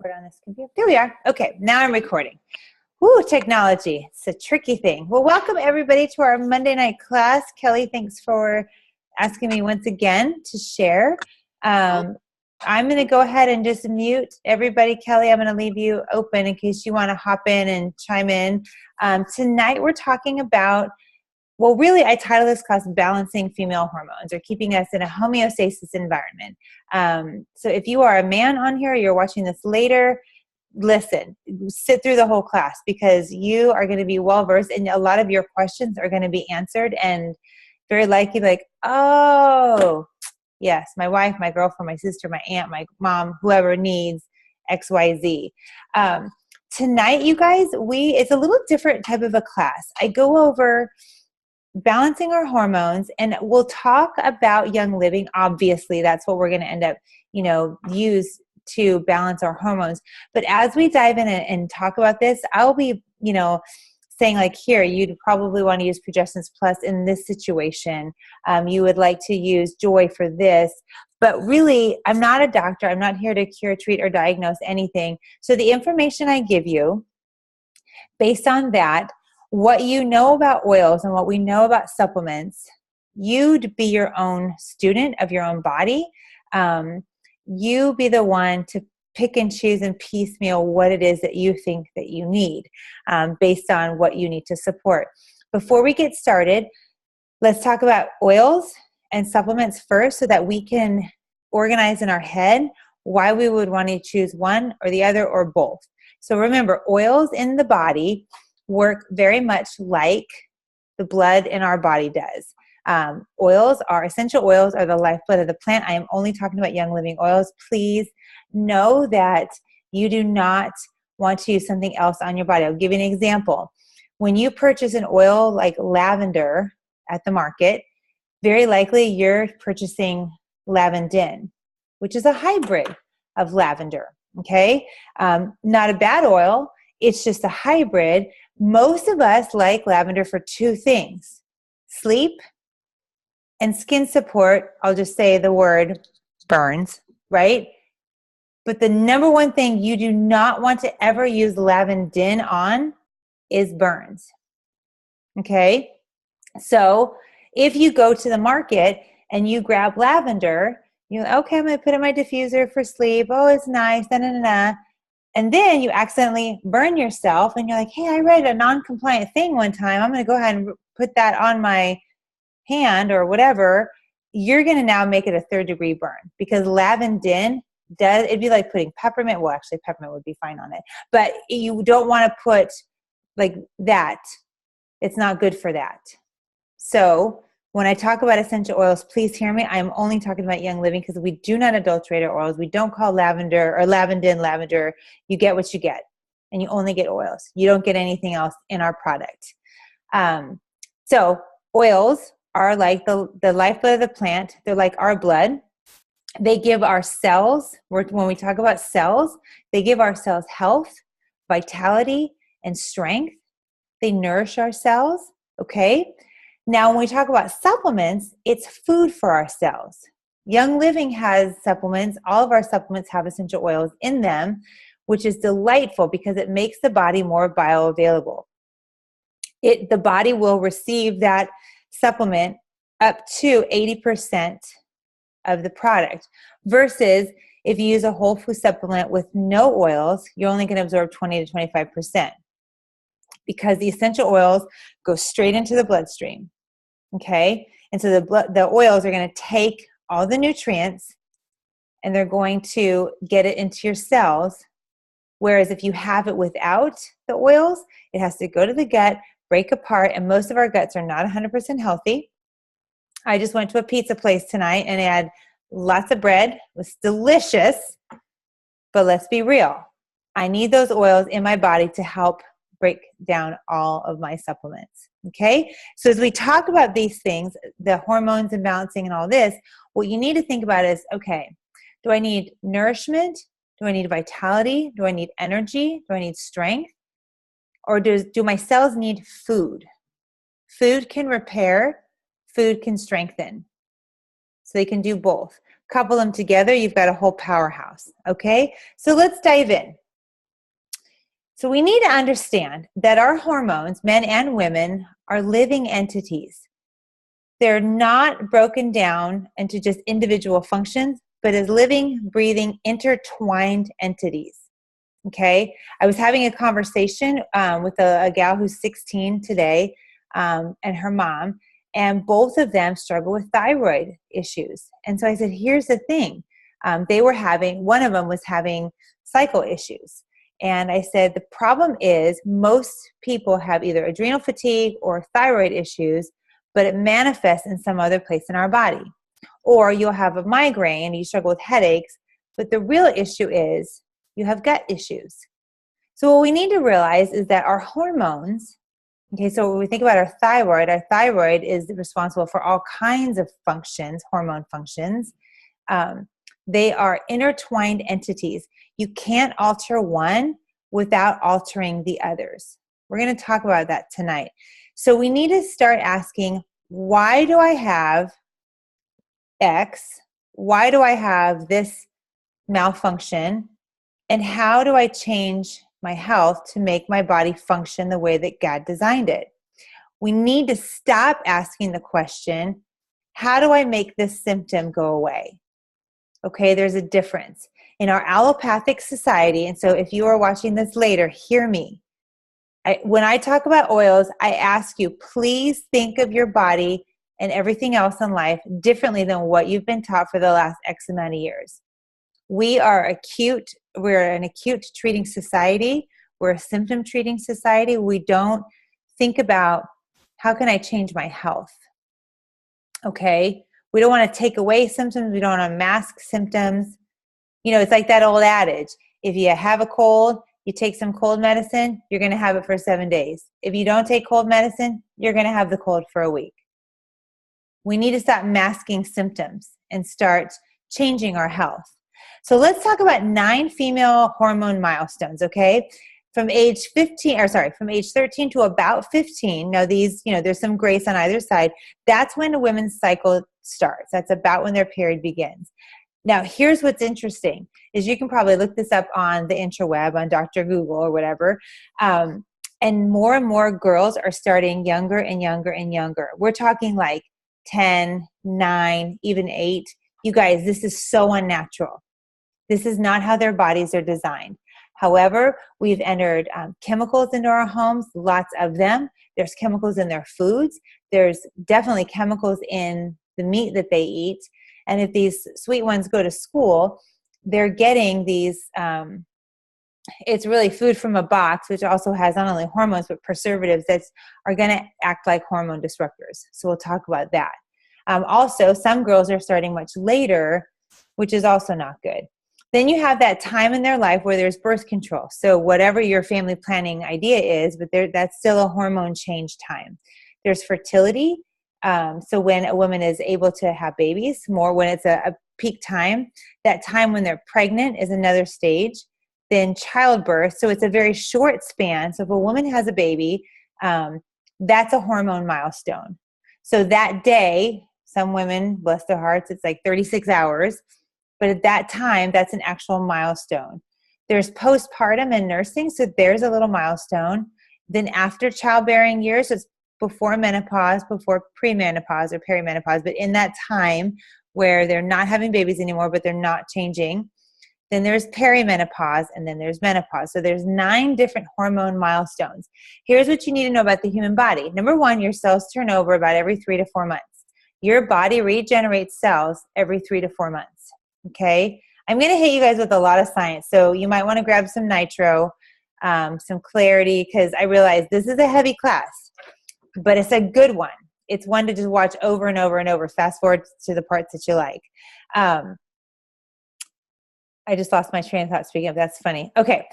record on this computer? There we are. Okay, now I'm recording. Woo, technology. It's a tricky thing. Well, welcome everybody to our Monday night class. Kelly, thanks for asking me once again to share. I'm going to go ahead and just mute everybody. Kelly, I'm going to leave you open in case you want to hop in and chime in. Tonight we're talking about, well, really, I titled this class Balancing Female Hormones, or keeping us in a homeostasis environment. So if you are a man on here, or you're watching this later, listen, sit through the whole class because you are going to be well-versed and a lot of your questions are going to be answered and very likely like, oh, yes, my wife, my girlfriend, my sister, my aunt, my mom, whoever needs XYZ. Tonight, you guys, it's a little different type of a class. I go over balancing our hormones, and we'll talk about Young Living. Obviously, that's what we're going to end up, use to balance our hormones. But as we dive in and talk about this, I'll be, saying like, here, you'd probably want to use Progesterone Plus in this situation. You would like to use Joy for this. But really, I'm not a doctor. I'm not here to cure, treat, or diagnose anything. So the information I give you, based on that, what you know about oils and what we know about supplements, you'd be your own student of your own body. You be the one to pick and choose and piecemeal what it is that you think that you need based on what you need to support. Before we get started, let's talk about oils and supplements first so that we can organize in our head why we would want to choose one or the other or both. So remember, oils in the body work very much like the blood in our body does. Essential oils are the lifeblood of the plant. I am only talking about Young Living oils. Please know that you do not want to use something else on your body. I'll give you an example. When you purchase an oil like lavender at the market, very likely you're purchasing lavandin, which is a hybrid of lavender. Okay? Not a bad oil. It's just a hybrid. Most of us like lavender for two things: sleep and skin support. I'll just say the word burns, right? But the number one thing you do not want to ever use lavandin on is burns. Okay? So if you go to the market and you grab lavender, you're like, okay, I'm going to put in my diffuser for sleep. Oh, it's nice. And then you accidentally burn yourself and you're like, hey, I read a non-compliant thing one time. I'm going to go ahead and put that on my hand or whatever. You're going to now make it a third-degree burn because lavandin it'd be like putting peppermint. Well, actually, peppermint would be fine on it. But you don't want to put like that. It's not good for that. So when I talk about essential oils, please hear me. I'm only talking about Young Living because we do not adulterate our oils. We don't call lavender or lavandin lavender. You get what you get, and you only get oils. You don't get anything else in our product. So oils are like the lifeblood of the plant. They're like our blood. They give our cells, when we talk about cells, they give our cells health, vitality, and strength. They nourish our cells, okay? Now, when we talk about supplements, it's food for our cells. Young Living has supplements. All of our supplements have essential oils in them, which is delightful because it makes the body more bioavailable. The body will receive that supplement up to 80% of the product, versus if you use a whole food supplement with no oils, you're only going to absorb 20 to 25% because the essential oils go straight into the bloodstream. Okay, and so the oils are going to take all the nutrients and they're going to get it into your cells. Whereas if you have it without the oils, it has to go to the gut, break apart, and most of our guts are not 100% healthy. I just went to a pizza place tonight and they had lots of bread. It was delicious, but let's be real. I need those oils in my body to help break down all of my supplements. Okay? So as we talk about these things, the hormones and balancing and all this, what you need to think about is, okay, do I need nourishment? Do I need vitality? Do I need energy? Do I need strength? Or do my cells need food? Food can repair, food can strengthen. So they can do both. Couple them together, you've got a whole powerhouse, okay? So let's dive in. So we need to understand that our hormones, men and women, are living entities. They're not broken down into just individual functions, but as living, breathing, intertwined entities. Okay? I was having a conversation with a gal who's 16 today and her mom, and both of them struggle with thyroid issues. And so I said, here's the thing. One of them was having cycle issues. And I said, the problem is most people have either adrenal fatigue or thyroid issues, but it manifests in some other place in our body. Or you'll have a migraine, you struggle with headaches, but the real issue is you have gut issues. So what we need to realize is that our hormones, okay, so when we think about our thyroid is responsible for all kinds of functions, hormone functions. They are intertwined entities. You can't alter one without altering the others. We're going to talk about that tonight. So we need to start asking, why do I have X? Why do I have this malfunction? And how do I change my health to make my body function the way that God designed it? We need to stop asking the question, how do I make this symptom go away? Okay, there's a difference. In our allopathic society, and so if you are watching this later, hear me. When I talk about oils, I ask you, please think of your body and everything else in life differently than what you've been taught for the last X amount of years. We're an acute treating society. We're a symptom treating society. We don't think about, how can I change my health? Okay? We don't want to take away symptoms. We don't want to mask symptoms. You know, it's like that old adage. If you have a cold, you take some cold medicine, you're going to have it for 7 days. If you don't take cold medicine, you're going to have the cold for a week. We need to stop masking symptoms and start changing our health. So let's talk about 9 female hormone milestones, okay? From age 13 to about 15. Now these, there's some grace on either side. That's when a women's cycle starts. That's about when their period begins. Now, here's what's interesting, is you can probably look this up on the interweb, on Dr. Google or whatever, and more girls are starting younger and younger and younger. We're talking like 10, 9, even 8. You guys, this is so unnatural. This is not how their bodies are designed. However, we've entered chemicals into our homes, lots of them. There's chemicals in their foods. There's definitely chemicals in the meat that they eat. And if these sweet ones go to school, they're getting these, it's really food from a box, which also has not only hormones, but preservatives that are going to act like hormone disruptors. So we'll talk about that. Also, some girls are starting much later, which is also not good. Then you have that time in their life where there's birth control. So whatever your family planning idea is, but that's still a hormone change time. There's fertility. So when a woman is able to have babies, more when it's a peak time, that time when they're pregnant is another stage. Then childbirth. So it's a very short span. So if a woman has a baby, that's a hormone milestone. So that day, some women, bless their hearts, it's like 36 hours. But at that time, that's an actual milestone. There's postpartum and nursing, so there's a little milestone. Then after childbearing years, it's before menopause, before premenopause or perimenopause, but in that time where they're not having babies anymore, but they're not changing. Then there's perimenopause, and then there's menopause. So there's 9 different hormone milestones. Here's what you need to know about the human body. Number 1, your cells turn over about every 3 to 4 months. Your body regenerates cells every 3 to 4 months. Okay, I'm going to hit you guys with a lot of science, so you might want to grab some nitro, some clarity, because I realize this is a heavy class, but it's a good one. It's one to just watch over and over and over. Fast forward to the parts that you like. I just lost my train of thought speaking of. That's funny. Okay,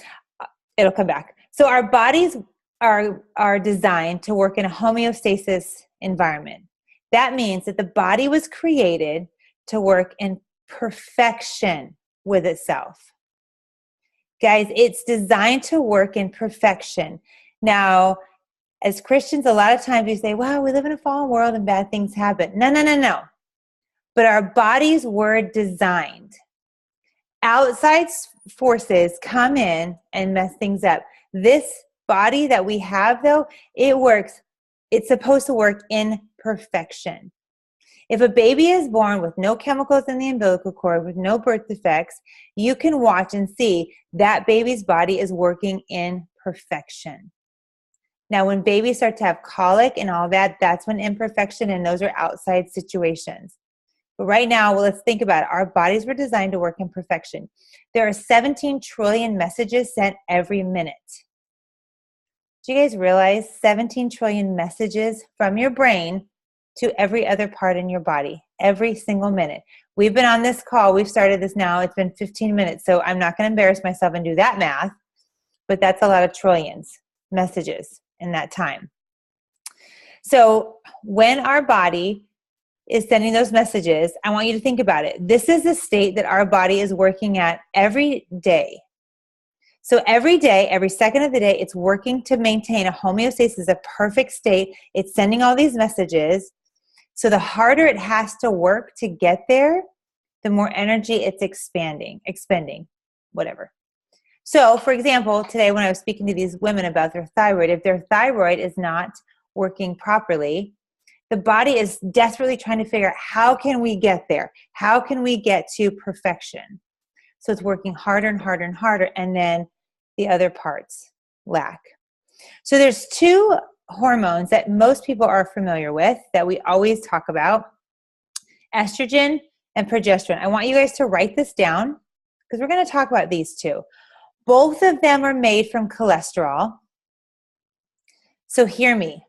it'll come back. So our bodies are designed to work in a homeostasis environment. That means that the body was created to work in perfection with itself. Guys, it's designed to work in perfection. Now, as Christians, a lot of times we say, wow, we live in a fallen world and bad things happen. No. but our bodies were designed. Outside forces come in and mess things up. This body that we have, though, it works. It's supposed to work in perfection. If a baby is born with no chemicals in the umbilical cord, with no birth defects, you can watch and see that baby's body is working in perfection. Now, when babies start to have colic and all that, that's when imperfection, and those are outside situations. But right now, well, let's think about it. Our bodies were designed to work in perfection. There are 17 trillion messages sent every minute. Do you guys realize 17 trillion messages from your brain to every other part in your body, every single minute? We've been on this call. We've started this now. It's been 15 minutes, so I'm not going to embarrass myself and do that math, but that's a lot of trillions messages in that time. So when our body is sending those messages, I want you to think about it. This is the state that our body is working at every day. So every day, every second of the day, it's working to maintain a homeostasis, a perfect state. It's sending all these messages. So the harder it has to work to get there, the more energy it's expending, whatever. So for example, today when I was speaking to these women about their thyroid, if their thyroid is not working properly, the body is desperately trying to figure out, how can we get there? How can we get to perfection? So it's working harder and harder and harder, and then the other parts lack. So there's two hormones that most people are familiar with that we always talk about: estrogen and progesterone. I want you guys to write this down because we're going to talk about these two. Both of them are made from cholesterol. So hear me.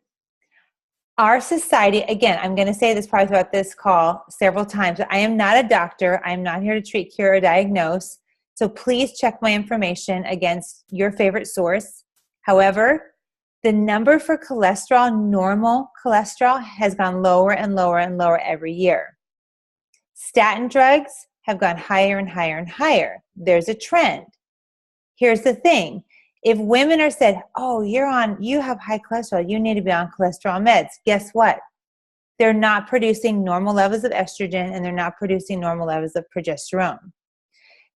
Our society, again, I'm going to say this probably throughout this call several times. I am not a doctor. I'm not here to treat, cure, or diagnose. So please check my information against your favorite source. However, the number for cholesterol, normal cholesterol, has gone lower and lower and lower every year. Statin drugs have gone higher and higher and higher. There's a trend. Here's the thing. If women are said, oh, you have high cholesterol, you need to be on cholesterol meds, guess what? They're not producing normal levels of estrogen, and they're not producing normal levels of progesterone.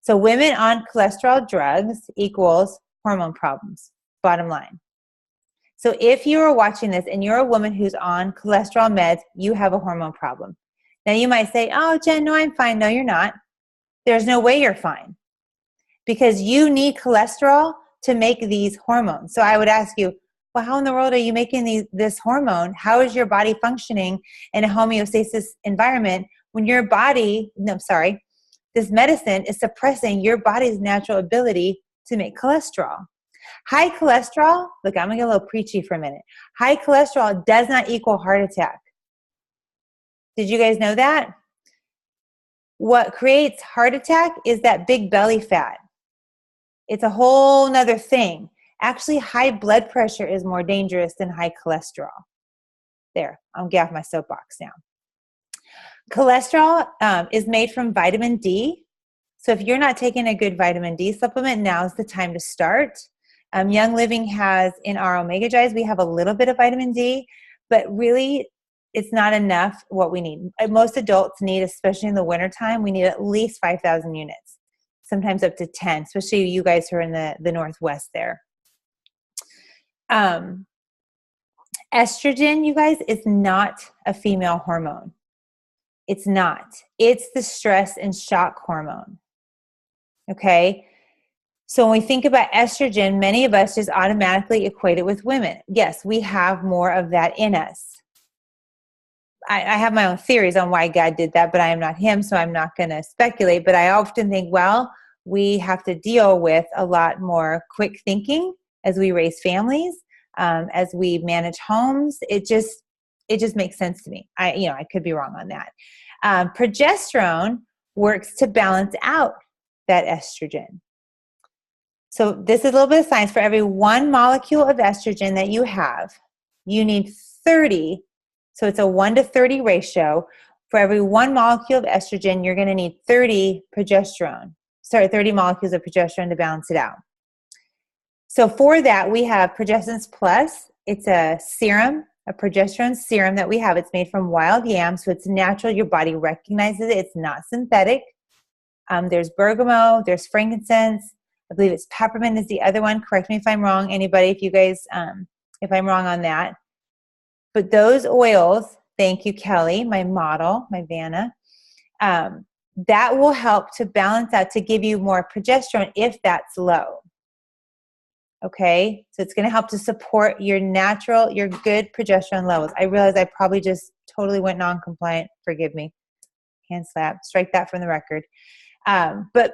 So women on cholesterol drugs equals hormone problems, bottom line. So if you are watching this and you're a woman who's on cholesterol meds, you have a hormone problem. Now you might say, oh, Jen, no, I'm fine. No, you're not. There's no way you're fine, because you need cholesterol to make these hormones. So I would ask you, well, how in the world are you making this hormone? How is your body functioning in a homeostasis environment when your body, this medicine is suppressing your body's natural ability to make cholesterol? High cholesterol, look, I'm going to get a little preachy for a minute. High cholesterol does not equal heart attack. Did you guys know that? What creates heart attack is that big belly fat. It's a whole nother thing. Actually, high blood pressure is more dangerous than high cholesterol. There, I'm getting off my soapbox now. Cholesterol is made from vitamin D. So if you're not taking a good vitamin D supplement, now's the time to start. Young Living has, in our Omega Drives, we have a little bit of vitamin D, but really it's not enough what we need. Most adults need, especially in the wintertime, we need at least 5,000 units. Sometimes up to 10, especially you guys who are in the Northwest there. Estrogen, you guys, is not a female hormone. It's not. It's the stress and shock hormone. Okay? So when we think about estrogen, many of us just automatically equate it with women. Yes, we have more of that in us. I have my own theories on why God did that, but I am not him, so I'm not going to speculate. But I often think, well, we have to deal with a lot more quick thinking as we raise families, as we manage homes. It just makes sense to me. I could be wrong on that. Progesterone works to balance out that estrogen. So this is a little bit of science. For every 1 molecule of estrogen that you have, you need 30. So it's a 1-to-30 ratio. For every 1 molecule of estrogen, you're going to need 30 molecules of progesterone to balance it out. So for that, we have Progestins Plus. It's a serum. a progesterone serum that we have. It's made from wild yams, so it's natural. Your body recognizes it. It's not synthetic. There's bergamot, there's frankincense. I believe it's peppermint is the other one. Correct me if I'm wrong. Anybody, if you guys, if I'm wrong on that. But those oils, thank you, Kelly, my model, my Vanna, that will help to balance out, to give you more progesterone if that's low. Okay, so it's going to help to support your natural, your good progesterone levels. I realize I probably just totally went non-compliant. Forgive me. Hand slap. Strike that from the record. But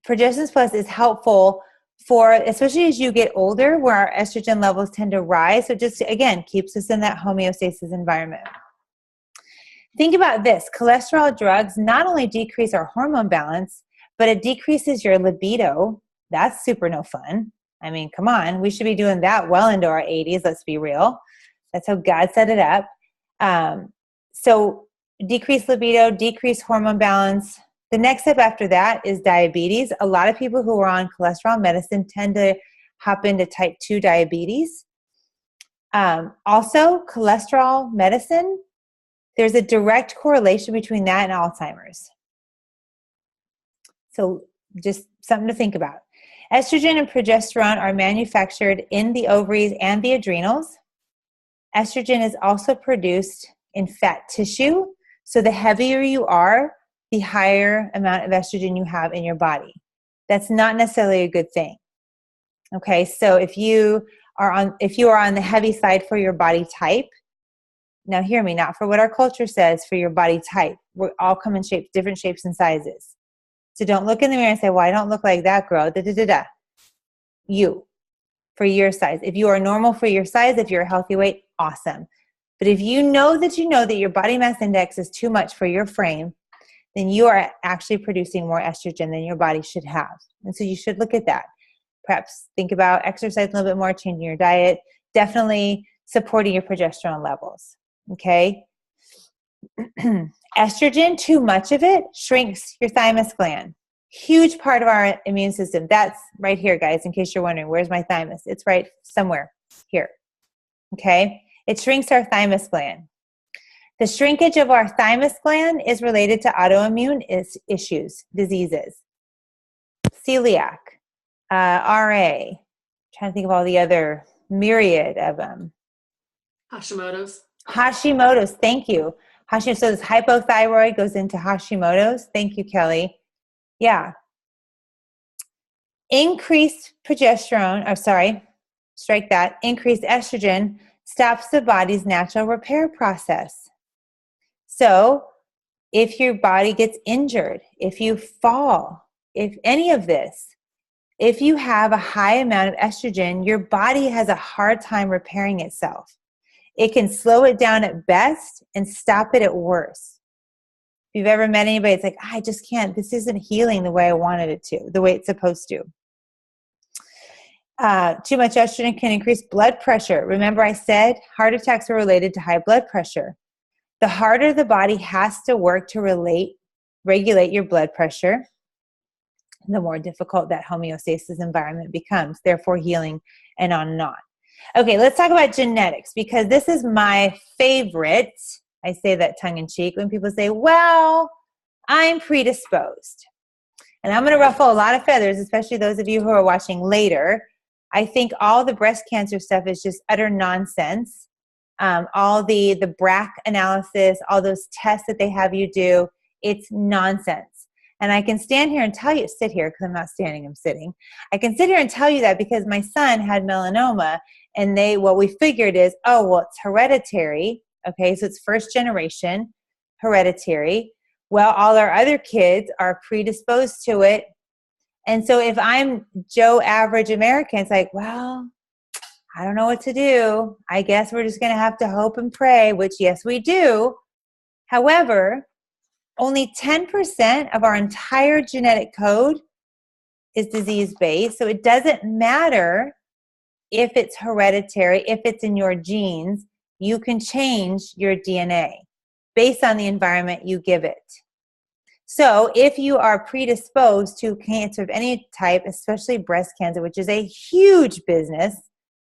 Progesterone Plus is helpful for, especially as you get older, where our estrogen levels tend to rise. So just, again, keeps us in that homeostasis environment. Think about this. Cholesterol drugs not only decrease our hormone balance, but it decreases your libido. That's super no fun. I mean, come on. We should be doing that well into our 80s. Let's be real. That's how God set it up. So decreased libido, decreased hormone balance. The next step after that is diabetes. A lot of people who are on cholesterol medicine tend to hop into type 2 diabetes. Also, cholesterol medicine, there's a direct correlation between that and Alzheimer's. So just something to think about. Estrogen and progesterone are manufactured in the ovaries and the adrenals. Estrogen is also produced in fat tissue. So the heavier you are, the higher amount of estrogen you have in your body. That's not necessarily a good thing. Okay, so if you are on the heavy side for your body type, now hear me, not for what our culture says, for your body type. We all come in shapes, different shapes and sizes. So don't look in the mirror and say, well, I don't look like that girl. You, for your size. If you are normal for your size, if you're a healthy weight, awesome. But if you know that your body mass index is too much for your frame, then you are actually producing more estrogen than your body should have. And so you should look at that. Perhaps think about exercise a little bit more, changing your diet, definitely supporting your progesterone levels. Okay? Estrogen, too much of it, shrinks your thymus gland. Huge part of our immune system. That's right here, guys, in case you're wondering, where's my thymus? It's right somewhere here. Okay? It shrinks our thymus gland. The shrinkage of our thymus gland is related to autoimmune issues, diseases. Celiac, RA, trying to think of all the other myriad of them. Hashimoto's, thank you. Hashimoto's, so this hypothyroid goes into Hashimoto's. Thank you, Kelly. Yeah. Increased progesterone, strike that. Increased estrogen stops the body's natural repair process. So if your body gets injured, if you fall, if any of this, if you have a high amount of estrogen, your body has a hard time repairing itself. It can slow it down at best and stop it at worst. If you've ever met anybody, it's like, I just can't, this isn't healing the way I wanted it to, the way it's supposed to. Too much estrogen can increase blood pressure. Remember I said heart attacks are related to high blood pressure. The harder the body has to work to regulate your blood pressure, the more difficult that homeostasis environment becomes, therefore healing and on and on. Okay, let's talk about genetics, because this is my favorite. I say that tongue-in-cheek when people say, well, I'm predisposed. And I'm going to ruffle a lot of feathers, especially those of you who are watching later. I think all the breast cancer stuff is just utter nonsense. All the BRCA analysis, all those tests that they have you do, it's nonsense. And I can stand here and tell you, sit here because I'm not standing, I'm sitting. I can sit here and tell you that because my son had melanoma, and what we figured is, oh, well, it's hereditary. Okay, so it's first generation hereditary. Well, all our other kids are predisposed to it. And so if I'm Joe average American, it's like, well, I don't know what to do. I guess we're just going to have to hope and pray, which yes, we do. However, only 10% of our entire genetic code is disease-based. So it doesn't matter if it's hereditary, if it's in your genes, you can change your DNA based on the environment you give it. So if you are predisposed to cancer of any type, especially breast cancer, which is a huge business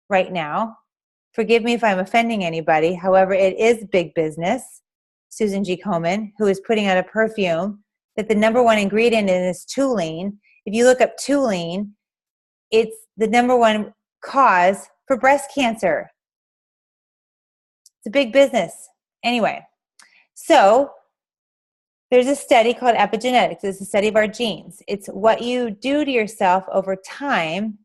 right now, Forgive me if I'm offending anybody. However, it is big business. Susan G. Komen, who is putting out a perfume that the number one ingredient in is toluene. If you look up toluene, it's the number one cause for breast cancer. It's a big business. Anyway, so there's a study called epigenetics. It's a study of our genes. It's what you do to yourself over time.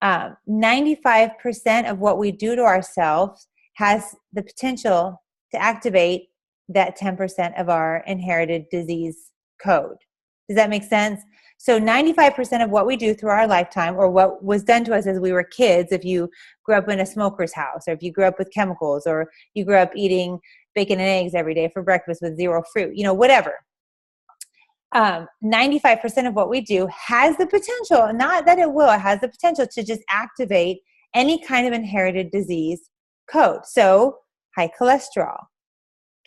95% of what we do to ourselves has the potential to activate that 10% of our inherited disease code. Does that make sense? So 95% of what we do through our lifetime, or what was done to us as we were kids, if you grew up in a smoker's house, or if you grew up with chemicals, or you grew up eating bacon and eggs every day for breakfast with zero fruit, whatever. 95% of what we do has the potential, not that it will, it has the potential to just activate any kind of inherited disease code. So high cholesterol,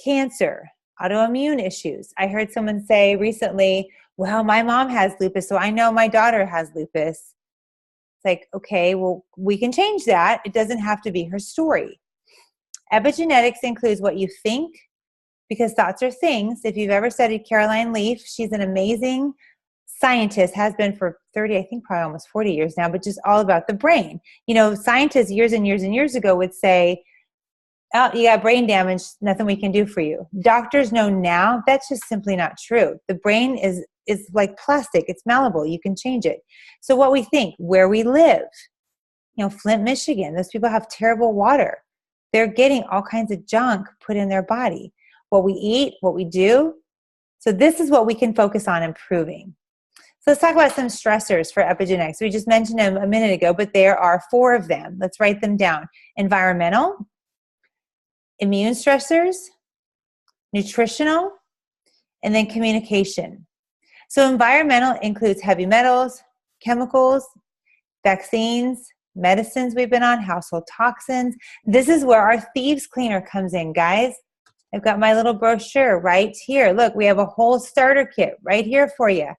cancer, autoimmune issues. I heard someone say recently, well, my mom has lupus, so I know my daughter has lupus. It's like, okay, well, we can change that. It doesn't have to be her story. Epigenetics includes what you think, because thoughts are things. If you've ever studied Caroline Leaf, she's an amazing scientist, has been for 30, I think probably almost 40 years now, but just all about the brain. Scientists years and years and years ago would say, oh, you got brain damage, nothing we can do for you. Doctors know now that's just simply not true. The brain is like plastic. It's malleable. You can change it. So what we think, where we live, Flint, Michigan, those people have terrible water. They're getting all kinds of junk put in their body. What we eat, what we do. So this is what we can focus on improving. So let's talk about some stressors for epigenetics. We just mentioned them a minute ago, but there are 4 of them. Let's write them down. Environmental, immune stressors, nutritional, and then communication. So environmental includes heavy metals, chemicals, vaccines, medicines we've been on, household toxins. This is where our thieves cleaner comes in, guys. I've got my little brochure right here. Look, we have a whole starter kit right here for you.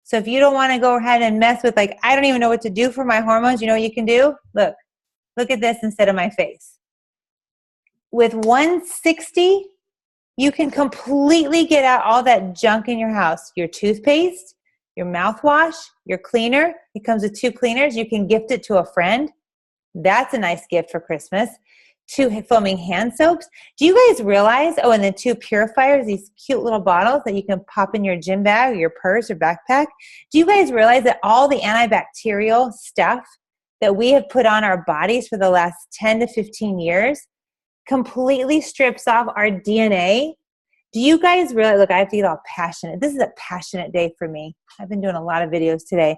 So if you don't want to go ahead and mess with, I don't even know what to do for my hormones, you know what you can do? Look at this instead of my face. With $160, you can completely get out all that junk in your house. Your toothpaste, your mouthwash, your cleaner. It comes with 2 cleaners. You can gift it to a friend. That's a nice gift for Christmas. 2 foaming hand soaps. Do you guys realize, and then 2 purifiers, these cute little bottles that you can pop in your gym bag or your purse or backpack. Do you guys realize that all the antibacterial stuff that we have put on our bodies for the last 10 to 15 years completely strips off our DNA? Do you guys realize, look, I have to get all passionate. This is a passionate day for me. I've been doing a lot of videos today.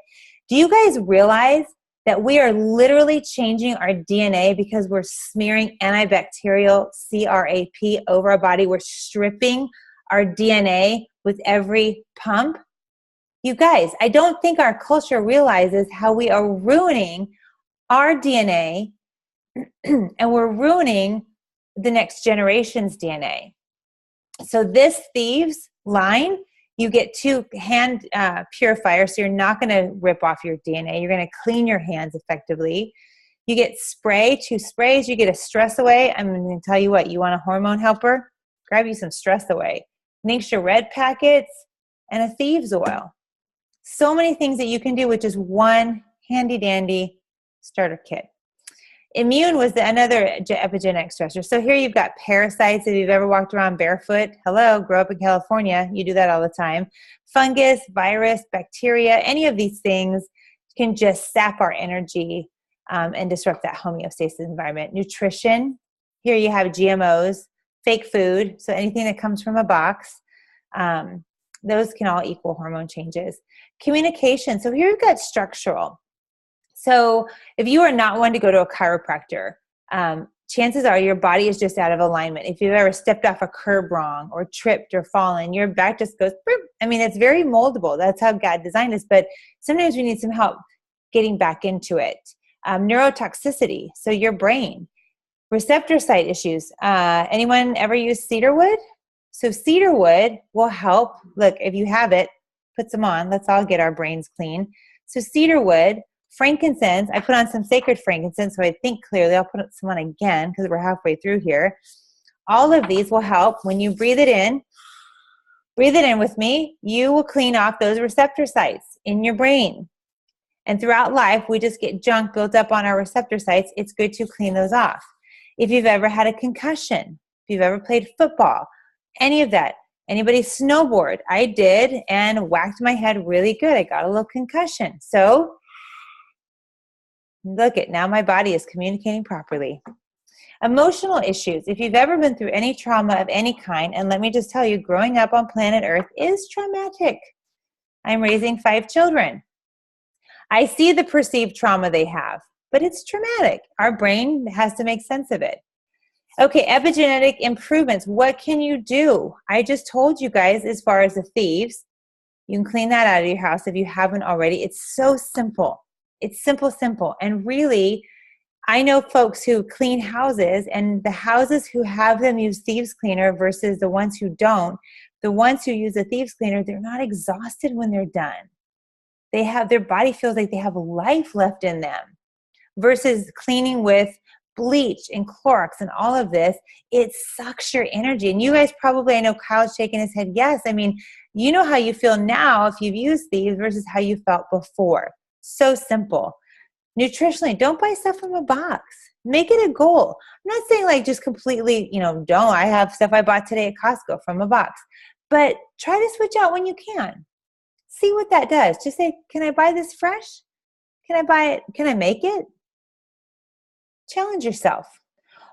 Do you guys realize that we are literally changing our DNA because we're smearing antibacterial CRAP over our body? We're stripping our DNA with every pump. You guys, I don't think our culture realizes how we are ruining our DNA and we're ruining the next generation's DNA. So this thieves line, you get 2 hand purifiers, so you're not going to rip off your DNA. You're going to clean your hands effectively. You get spray, 2 sprays. You get a stress away. I'm going to tell you what, you want a hormone helper? Grab you some stress away. Nixture red packets and a thieves oil. So many things that you can do with just one handy dandy starter kit. Immune was another epigenetic stressor. So here you've got parasites. If you've ever walked around barefoot, hello, grow up in California, you do that all the time. Fungus, virus, bacteria, any of these things can just sap our energy and disrupt that homeostasis environment. Nutrition, here you have GMOs, fake food, so anything that comes from a box. Those can all equal hormone changes. Communication, so here you've got structural. So if you are not one to go to a chiropractor, chances are your body is just out of alignment. If you've ever stepped off a curb wrong or tripped or fallen, your back just goes, boop. I mean, it's very moldable. That's how God designed us. But sometimes we need some help getting back into it. Neurotoxicity, so your brain. Receptor site issues. Anyone ever use cedarwood? So cedarwood will help. Look, if you have it, put some on. Let's all get our brains clean. So cedarwood Frankincense, I put on some sacred frankincense so I think clearly. I'll put some on again because we're halfway through here. All of these will help. When you breathe it in with me, you will clean off those receptor sites in your brain. And throughout life, we just get junk built up on our receptor sites. It's good to clean those off. If you've ever had a concussion, if you've ever played football, any of that, anybody snowboard, I did, and whacked my head really good. I got a little concussion. So look it, now my body is communicating properly. Emotional issues. If you've ever been through any trauma of any kind, and let me just tell you, growing up on planet Earth is traumatic. I'm raising 5 children. I see the perceived trauma they have, but it's traumatic. Our brain has to make sense of it. Okay, epigenetic improvements. What can you do? I just told you guys as far as the thieves. You can clean that out of your house if you haven't already. It's so simple. It's simple. And really, I know folks who clean houses, and the houses who have them use thieves cleaner versus the ones who don't. The ones who use a thieves cleaner, they're not exhausted when they're done. Their body feels like they have life left in them. Versus cleaning with bleach and Clorox and all of this, it sucks your energy. And you guys probably, I know Kyle's shaking his head, yes. I mean, you know how you feel now if you've used these versus how you felt before. So simple. Nutritionally, don't buy stuff from a box. Make it a goal. I'm not saying like just completely, don't. I have stuff I bought today at Costco from a box. But try to switch out when you can. See what that does. Just say, can I buy this fresh? Can I buy it? Can I make it? Challenge yourself.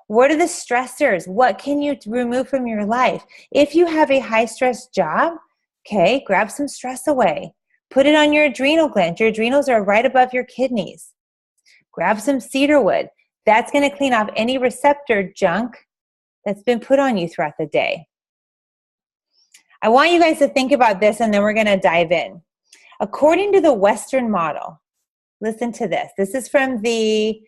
What are the stressors? What can you remove from your life? If you have a high stress job, okay, grab some stress away. Put it on your adrenal glands. Your adrenals are right above your kidneys. Grab some cedar wood. That's going to clean off any receptor junk that's been put on you throughout the day. I want you guys to think about this, and then we're going to dive in. According to the Western model, listen to this. This is from the,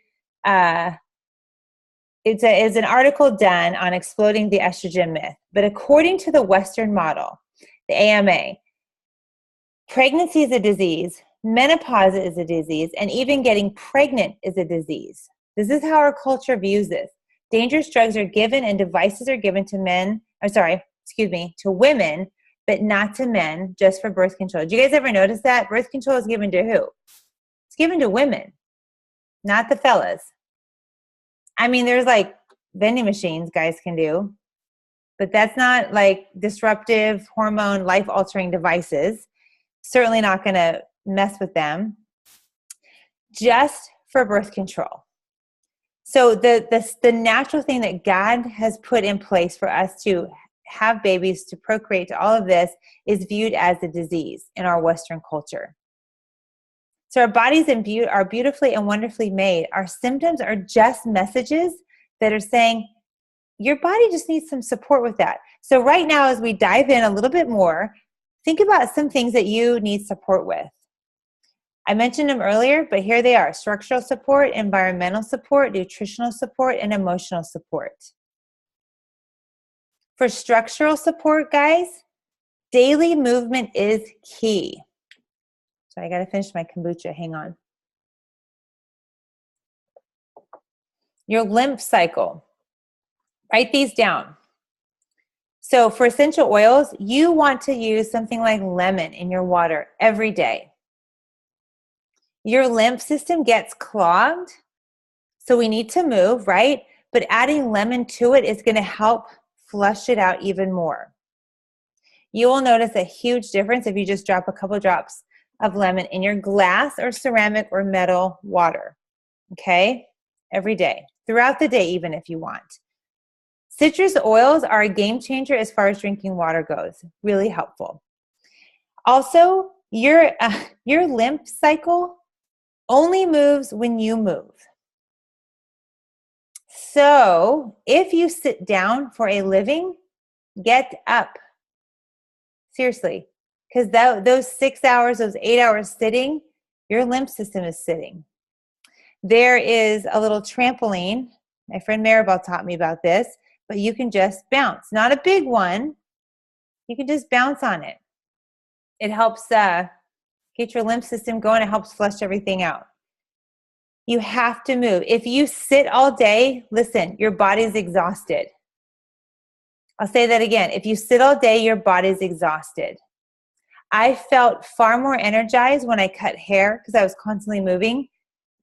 it's an article done on exploding the estrogen myth. But according to the Western model, the AMA, pregnancy is a disease, menopause is a disease, and even getting pregnant is a disease. This is how our culture views this. Dangerous drugs are given and devices are given to to women, but not to men, just for birth control. Did you guys ever notice that? Birth control is given to who? It's given to women, not the fellas. I mean, there's like vending machines guys can do, but that's not like disruptive, hormone, life-altering devices. Certainly not going to mess with them. Just for birth control. So the natural thing that God has put in place for us to have babies, to procreate, to all of this is viewed as a disease in our Western culture. So our bodies are beautifully and wonderfully made. Our symptoms are just messages that are saying, your body just needs some support with that. So right now, as we dive in a little bit more, think about some things that you need support with. I mentioned them earlier, but here they are: structural support, environmental support, nutritional support, and emotional support. For structural support, guys, daily movement is key. So I got to finish my kombucha. Hang on. Your lymph cycle. Write these down. So for essential oils, you want to use something like lemon in your water every day. Your lymph system gets clogged, so we need to move, right? But adding lemon to it is going to help flush it out even more. You will notice a huge difference if you just drop a couple drops of lemon in your glass or ceramic or metal water, okay? Every day, throughout the day even if you want. Citrus oils are a game changer as far as drinking water goes. Really helpful. Also, your lymph cycle only moves when you move. So if you sit down for a living, get up. Seriously, because those 6 hours, those 8 hours sitting, your lymph system is sitting. There is a little trampoline. My friend Maribel taught me about this, but you can just bounce. Not a big one. You can just bounce on it. It helps get your lymph system going. It helps flush everything out. You have to move. If you sit all day, listen, your body's exhausted. I'll say that again. If you sit all day, your body's exhausted. I felt far more energized when I cut hair because I was constantly moving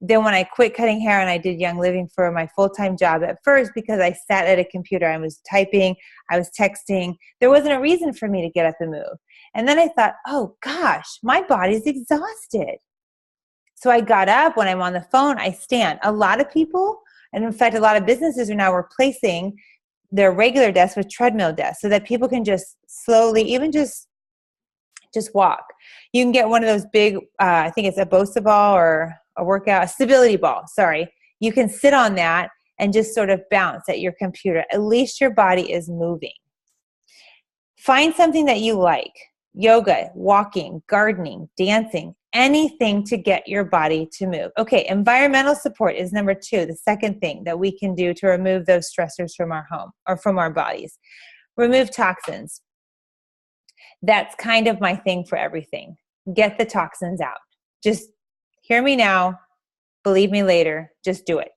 than when I quit cutting hair and I did Young Living for my full-time job at first, because I sat at a computer. I was typing, I was texting. There wasn't a reason for me to get up and move. And then I thought, oh gosh, my body's exhausted. So I got up. When I'm on the phone, I stand. A lot of people, and in fact, a lot of businesses are now replacing their regular desks with treadmill desks so that people can just slowly, even just walk. You can get one of those big, I think it's a Bosa ball or a stability ball, sorry. You can sit on that and just sort of bounce at your computer. At least your body is moving. Find something that you like. Yoga, walking, gardening, dancing, anything to get your body to move. Okay, environmental support is number 2, the second thing that we can do to remove those stressors from our home or from our bodies. Remove toxins. That's kind of my thing for everything. Get the toxins out. Just hear me now, believe me later, just do it.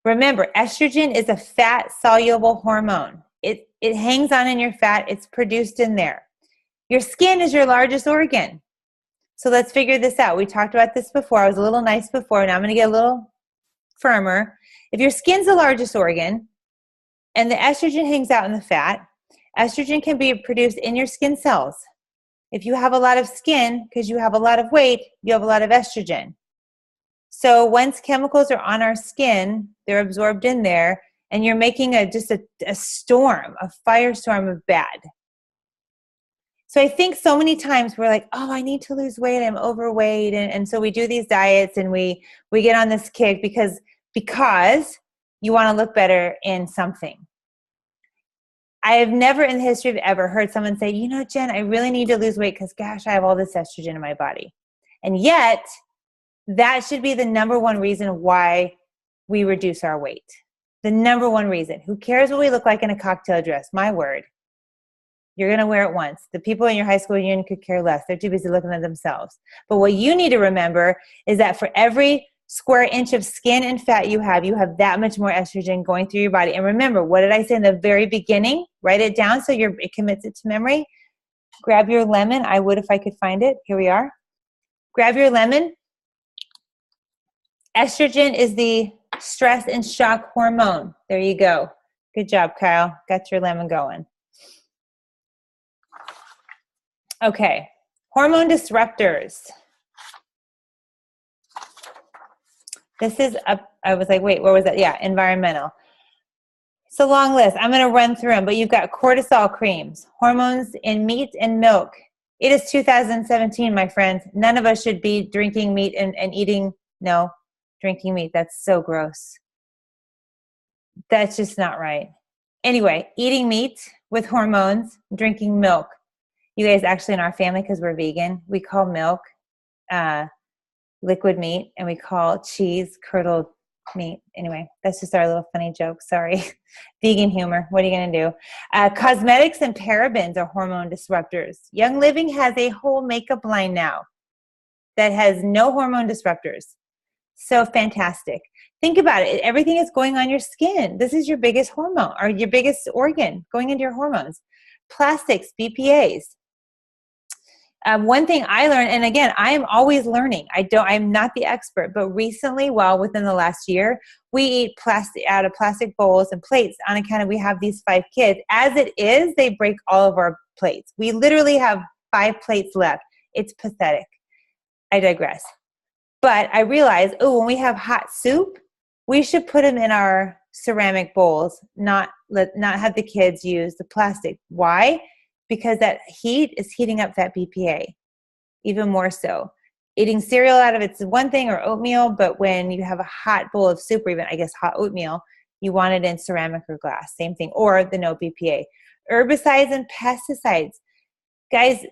Remember, estrogen is a fat-soluble hormone. It hangs on in your fat. It's produced in there. Your skin is your largest organ. So let's figure this out. We talked about this before. I was a little nice before. Now I'm going to get a little firmer. If your skin's the largest organ and the estrogen hangs out in the fat, estrogen can be produced in your skin cells. If you have a lot of skin, because you have a lot of weight, you have a lot of estrogen. So once chemicals are on our skin, they're absorbed in there, and you're making a storm, a firestorm of bad. So I think so many times we're like, oh, I need to lose weight, I'm overweight. And so we do these diets and we get on this kick because you want to look better in something. I have never in the history of ever heard someone say, you know, Jen, I really need to lose weight because, gosh, I have all this estrogen in my body. And yet, that should be the number one reason why we reduce our weight. The number one reason. Who cares what we look like in a cocktail dress? My word. You're going to wear it once. The people in your high school reunion could care less. They're too busy looking at themselves. But what you need to remember is that for every square inch of skin and fat you have that much more estrogen going through your body. And remember, what did I say in the very beginning? Write it down so it commits it to memory. Grab your lemon. I would if I could find it. Here we are. Grab your lemon. Estrogen is the stress and shock hormone. There you go. Good job, Kyle. Got your lemon going. Okay. Hormone disruptors. This is I was like, wait, where was that? Yeah, environmental. It's a long list. I'm going to run through them, but you've got cortisol creams, hormones in meat and milk. It is 2017, my friends. None of us should be drinking meat and drinking meat. That's so gross. That's just not right. Anyway, eating meat with hormones, drinking milk. You guys, actually in our family, because we're vegan, we call milk liquid meat, and we call cheese curdled meat. Anyway, that's just our little funny joke. Sorry. Vegan humor. What are you going to do? Cosmetics and parabens are hormone disruptors. Young Living has a whole makeup line now that has no hormone disruptors. So fantastic. Think about it. Everything is going on your skin. This is your biggest hormone or your biggest organ going into your hormones. Plastics, BPAs. One thing I learned, and again, I am always learning. I'm not the expert, but recently, within the last year, we eat plastic out of plastic bowls and plates on account of we have these 5 kids. As it is, they break all of our plates. We literally have 5 plates left. It's pathetic. I digress. But I realized, when we have hot soup, we should put them in our ceramic bowls, not have the kids use the plastic. Why? Because that heat is heating up that BPA even more so. Eating cereal out of it's one thing, or oatmeal, but when you have a hot bowl of soup, or even I guess hot oatmeal, you want it in ceramic or glass, same thing, or the no BPA. Herbicides and pesticides. Guys,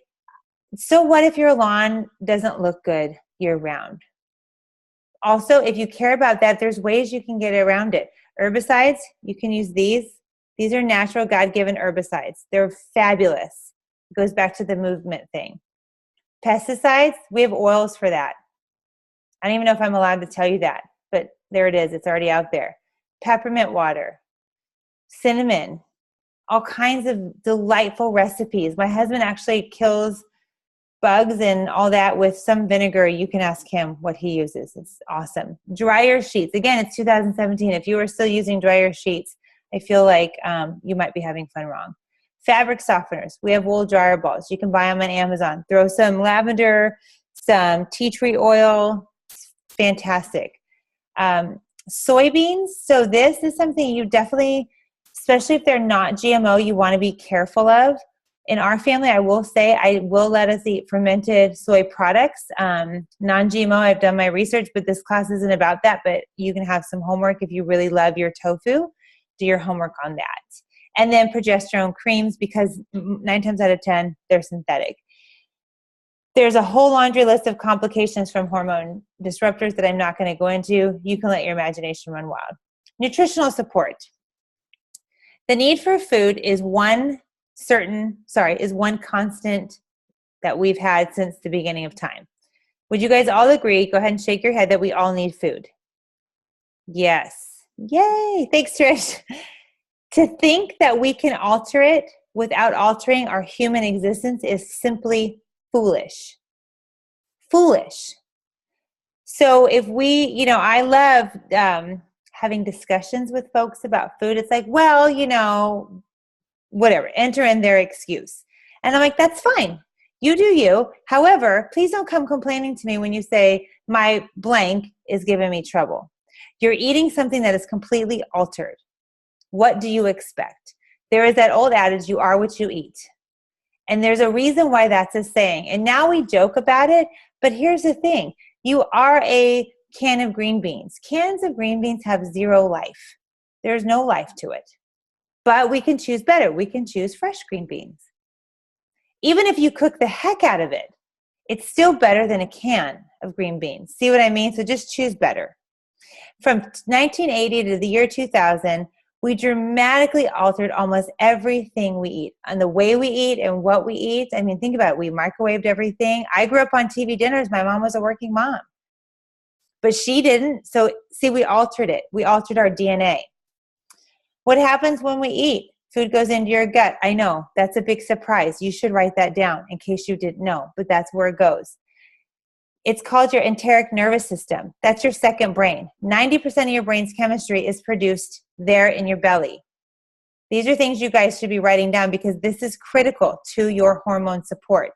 so what if your lawn doesn't look good year round? Also, if you care about that, there's ways you can get around it. Herbicides, you can use these. These are natural, God-given herbicides. They're fabulous. It goes back to the movement thing. Pesticides, we have oils for that. I don't even know if I'm allowed to tell you that, but there it is. It's already out there. Peppermint water, cinnamon, all kinds of delightful recipes. My husband actually kills bugs and all that with some vinegar. You can ask him what he uses. It's awesome. Dryer sheets. Again, it's 2017. If you are still using dryer sheets, I feel like you might be having fun wrong. Fabric softeners. We have wool dryer balls. You can buy them on Amazon. Throw some lavender, some tea tree oil. Fantastic. Soybeans. So this is something you definitely, especially if they're not GMO, you want to be careful of. In our family, I will say, I will let us eat fermented soy products. Non-GMO, I've done my research, but this class isn't about that. But you can have some homework if you really love your tofu. Do your homework on that. And then progesterone creams, because 9 times out of 10, they're synthetic. There's a whole laundry list of complications from hormone disruptors that I'm not going to go into. You can let your imagination run wild. Nutritional support. The need for food is one constant that we've had since the beginning of time. Would you guys all agree? Go ahead and shake your head that we all need food. Yes. Yay. Thanks, Trish. To think that we can alter it without altering our human existence is simply foolish. Foolish. So if we, I love having discussions with folks about food. It's like, well, whatever, enter in their excuse. And I'm like, that's fine. You do you. However, please don't come complaining to me when you say my blank is giving me trouble. You're eating something that is completely altered. What do you expect? There is that old adage, you are what you eat. And there's a reason why that's a saying. And now we joke about it, but here's the thing. You are a can of green beans. Cans of green beans have zero life. There's no life to it. But we can choose better. We can choose fresh green beans. Even if you cook the heck out of it, it's still better than a can of green beans. See what I mean? So just choose better. From 1980 to the year 2000, we dramatically altered almost everything we eat and the way we eat and what we eat. I mean, think about it. We microwaved everything. I grew up on TV dinners. My mom was a working mom, but she didn't. So see, we altered it. We altered our DNA. What happens when we eat? Food goes into your gut. I know that's a big surprise. You should write that down in case you didn't know, but that's where it goes. It's called your enteric nervous system. That's your second brain. 90% of your brain's chemistry is produced there in your belly. These are things you guys should be writing down because this is critical to your hormone support.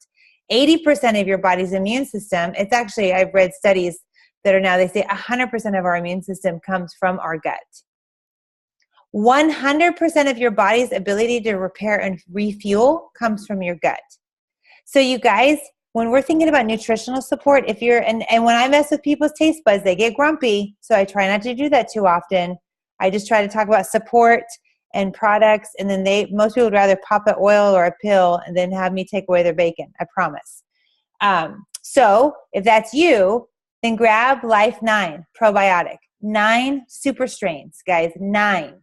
80% of your body's immune system, it's actually, I've read studies that are now, they say 100% of our immune system comes from our gut. 100% of your body's ability to repair and refuel comes from your gut. So you guys, when we're thinking about nutritional support, if you're, and when I mess with people's taste buds, they get grumpy. So I try not to do that too often. I just try to talk about support and products. And then most people would rather pop an oil or a pill and then have me take away their bacon. I promise. So if that's you, then grab Life 9 probiotic. 9 super strains, guys, 9.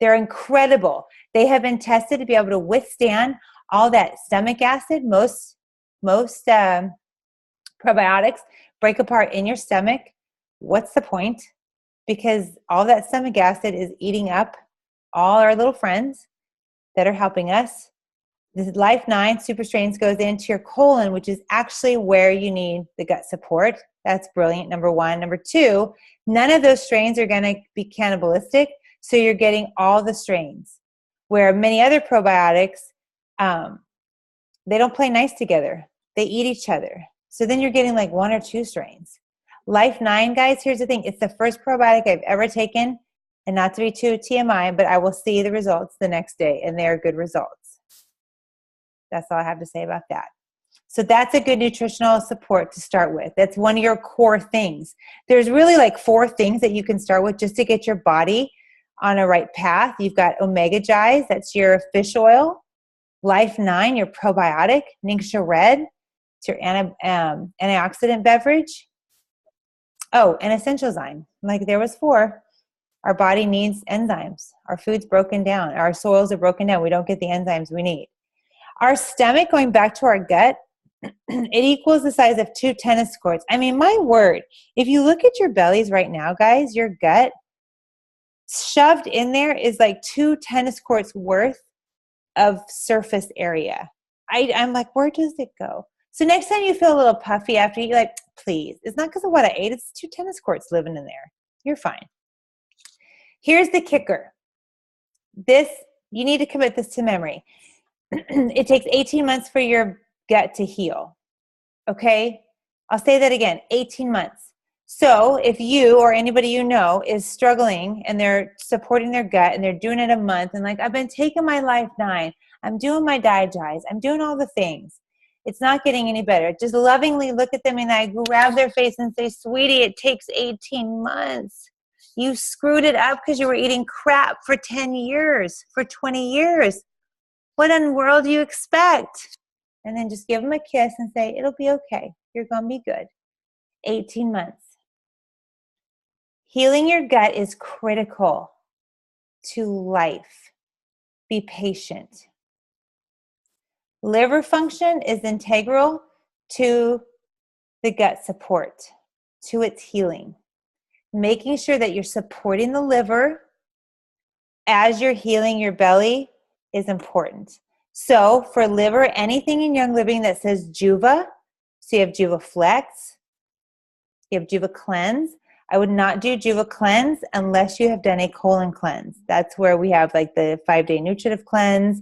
They're incredible. They have been tested to be able to withstand all that stomach acid. Most probiotics break apart in your stomach. What's the point? Because all that stomach acid is eating up all our little friends that are helping us. This Life 9 super strains goes into your colon, which is actually where you need the gut support. That's brilliant, number 1. Number 2, none of those strains are going to be cannibalistic. So you're getting all the strains, where many other probiotics, they don't play nice together. They eat each other. So then you're getting like 1 or 2 strains. Life 9, guys, here's the thing. It's the first probiotic I've ever taken, and not to be too TMI, but I will see the results the next day, and they are good results. That's all I have to say about that. So that's a good nutritional support to start with. That's one of your core things. There's really like 4 things that you can start with just to get your body on a right path. You've got Omega Gies, that's your fish oil. Life 9, your probiotic. Ningxia Red, it's your antioxidant beverage. Oh, and Essential Zyme. Like there was 4. Our body needs enzymes. Our food's broken down. Our soils are broken down. We don't get the enzymes we need. Our stomach, going back to our gut, It equals the size of 2 tennis courts. I mean, my word, if you look at your bellies right now, guys, your gut shoved in there is like 2 tennis courts worth of surface area. I'm like, where does it go? So next time you feel a little puffy after you, like, please, it's not because of what I ate. It's 2 tennis courts living in there. You're fine. Here's the kicker. This, you need to commit this to memory. It takes 18 months for your gut to heal. Okay? I'll say that again, 18 months. So if you or anybody you know is struggling and they're supporting their gut and they're doing it a month and like, I've been taking my Life 9, I'm doing my Digest, I'm doing all the things. It's not getting any better. Just lovingly look at them and I grab their face and say, sweetie, it takes 18 months. You screwed it up because you were eating crap for 10 years, for 20 years. What in the world do you expect? And then just give them a kiss and say, it'll be okay. You're going to be good. 18 months. Healing your gut is critical to life. Be patient. Liver function is integral to the gut support, to its healing. Making sure that you're supporting the liver as you're healing your belly is important. So for liver, anything in Young Living that says Juva, so you have Juva Flex, you have Juva Cleanse. I would not do Juva Cleanse unless you have done a colon cleanse. That's where we have like the 5-day nutritive cleanse.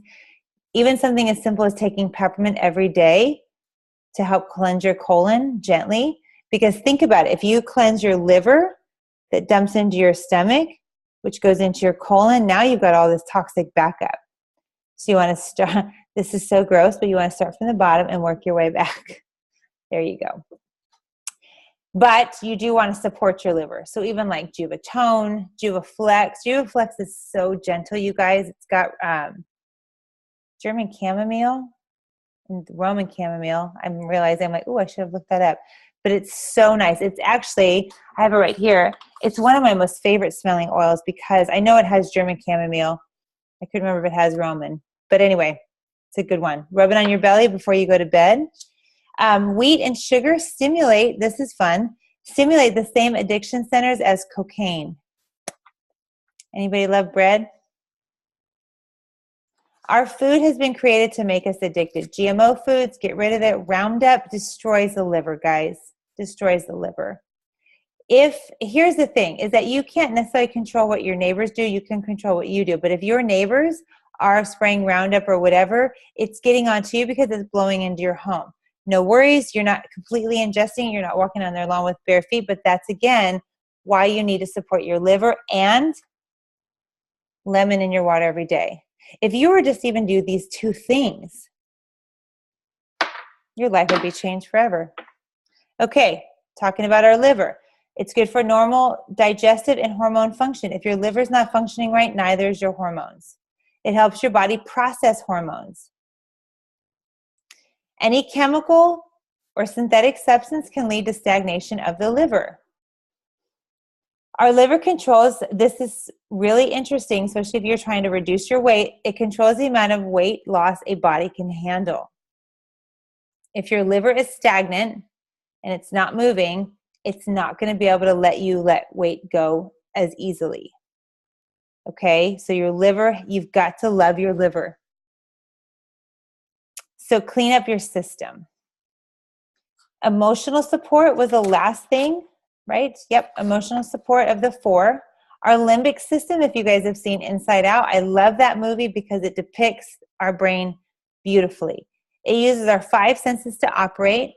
Even something as simple as taking peppermint every day to help cleanse your colon gently. Because think about it, if you cleanse your liver, that dumps into your stomach, which goes into your colon, now you've got all this toxic backup. So you want to start, this is so gross, but you want to start from the bottom and work your way back. There you go. But you do want to support your liver. So even like Juva Tone, Juva Flex. Juva Flex is so gentle, you guys. It's got German chamomile and Roman chamomile. I'm realizing, I'm like, oh, I should have looked that up. But it's so nice. It's actually, I have it right here. It's one of my most favorite smelling oils because I know it has German chamomile. I couldn't remember if it has Roman. But anyway, it's a good one. Rub it on your belly before you go to bed. Wheat and sugar stimulate, this is fun, stimulate the same addiction centers as cocaine. Anybody love bread? Our food has been created to make us addicted. GMO foods, get rid of it. Roundup destroys the liver, guys. Destroys the liver. Here's the thing, is that you can't necessarily control what your neighbors do. You can control what you do. But if your neighbors are spraying Roundup or whatever, it's getting onto you because it's blowing into your home. No worries. You're not completely ingesting. You're not walking on their lawn with bare feet. But that's, again, why you need to support your liver and lemon in your water every day. If you were just even do these 2 things, your life would be changed forever. Okay, talking about our liver. It's good for normal digestive and hormone function. If your liver's not functioning right, neither is your hormones. It helps your body process hormones. Any chemical or synthetic substance can lead to stagnation of the liver. Our liver controls, this is really interesting, especially if you're trying to reduce your weight, it controls the amount of weight loss a body can handle. If your liver is stagnant and it's not moving, it's not going to be able to let you let weight go as easily. Okay, so your liver, you've got to love your liver. So clean up your system. Emotional support was the last thing, right? Yep, emotional support of the 4. Our limbic system, if you guys have seen Inside Out, I love that movie because it depicts our brain beautifully. It uses our 5 senses to operate.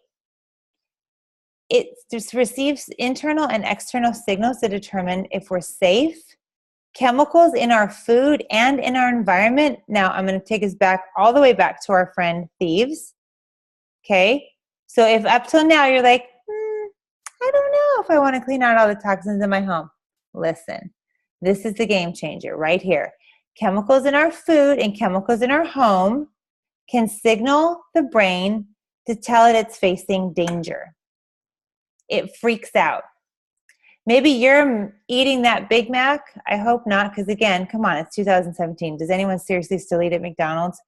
It just receives internal and external signals to determine if we're safe. Chemicals in our food and in our environment. Now, I'm going to take us back all the way back to our friend thieves. Okay? So if up till now you're like, I don't know if I want to clean out all the toxins in my home. Listen, this is the game changer right here. Chemicals in our food and chemicals in our home can signal the brain to tell it it's facing danger. It freaks out. Maybe you're eating that Big Mac. I hope not, because again, come on, it's 2017. Does anyone seriously still eat at McDonald's?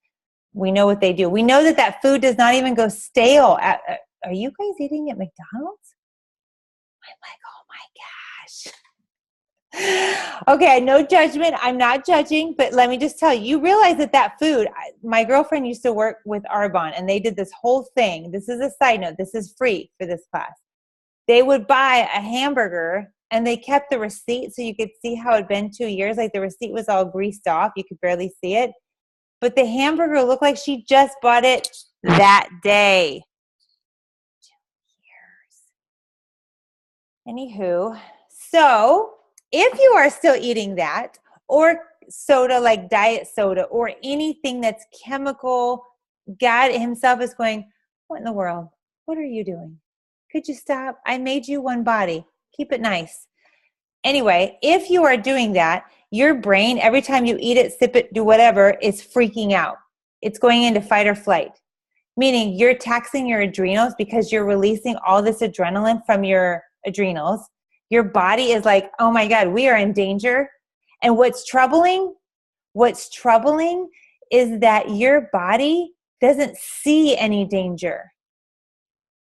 We know what they do. We know that that food does not even go stale. Are you guys eating at McDonald's? I'm like, oh my gosh. Okay, no judgment. I'm not judging, but let me just tell you, you realize that that food, my girlfriend used to work with Arbonne, and they did this whole thing. This is a side note. This is free for this class. They would buy a hamburger, and they kept the receipt so you could see how it had been 2 years. Like the receipt was all greased off. You could barely see it. But the hamburger looked like she just bought it that day. 2 years. Anywho, so if you are still eating that, or soda like diet soda, or anything that's chemical, God himself is going, what in the world? What are you doing? Could you stop? I made you one body. Keep it nice. Anyway, if you are doing that, your brain, every time you eat it, sip it, do whatever, is freaking out. It's going into fight or flight, meaning you're taxing your adrenals because you're releasing all this adrenaline from your adrenals. Your body is like, oh my God, we are in danger. And what's troubling is that your body doesn't see any danger.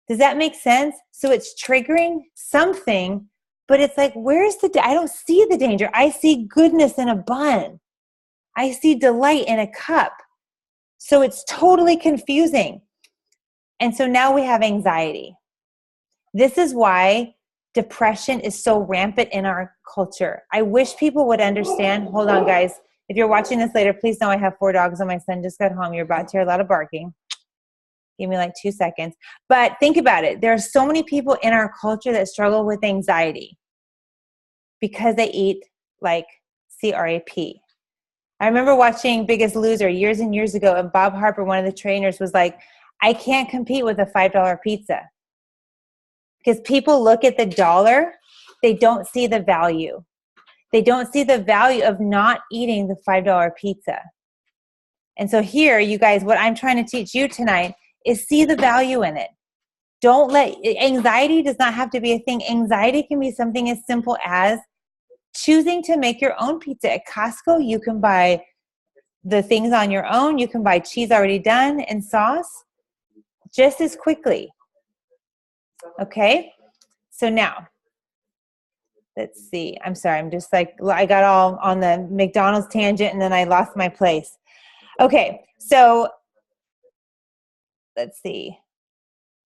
Does that make sense? So it's triggering something, but it's like, I don't see the danger. I see goodness in a bun. I see delight in a cup. So it's totally confusing. And so now we have anxiety. This is why depression is so rampant in our culture. I wish people would understand. Hold on, guys. If you're watching this later, please know I have 4 dogs and my son just got home. You're about to hear a lot of barking. Give me like 2 seconds. But think about it. There are so many people in our culture that struggle with anxiety because they eat like CRAP. I remember watching Biggest Loser years and years ago, and Bob Harper, one of the trainers, was like, I can't compete with a $5 pizza. Because people look at the dollar, they don't see the value. They don't see the value of not eating the $5 pizza. And so here, you guys, what I'm trying to teach you tonight is see the value in it. Don't anxiety does not have to be a thing. Anxiety can be something as simple as choosing to make your own pizza. At Costco, you can buy the things on your own. You can buy cheese already done and sauce just as quickly. Okay? So now, let's see. I'm sorry. I'm just like, I got all on the McDonald's tangent and then I lost my place. Okay. So let's see.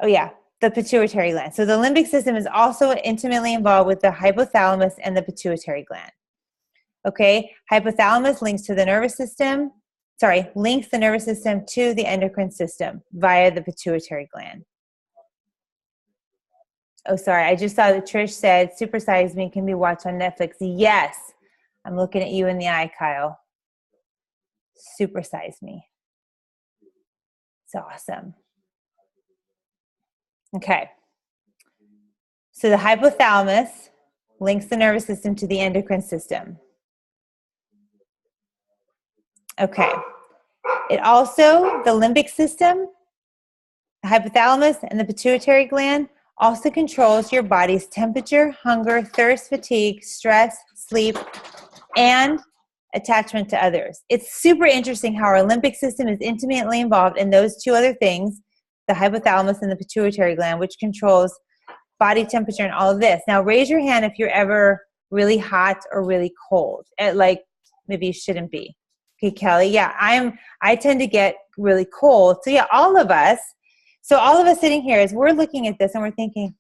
Oh yeah, the pituitary gland. So the limbic system is also intimately involved with the hypothalamus and the pituitary gland. Okay, hypothalamus links the nervous system to the endocrine system via the pituitary gland. Oh, sorry, I just saw that Trish said Super Size Me can be watched on Netflix. Yes, I'm looking at you in the eye, Kyle. Super Size Me. It's awesome. Okay. So the hypothalamus links the nervous system to the endocrine system. Okay. It also, the limbic system, the hypothalamus, and the pituitary gland also controls your body's temperature, hunger, thirst, fatigue, stress, sleep, and attachment to others. It's super interesting how our limbic system is intimately involved in those 2 other things, the hypothalamus and the pituitary gland, which controls body temperature and all of this. Now, raise your hand if you're ever really hot or really cold. Like, maybe you shouldn't be. Okay, Kelly. Yeah, I tend to get really cold. So yeah, all of us sitting here, as we're looking at this and we're thinking,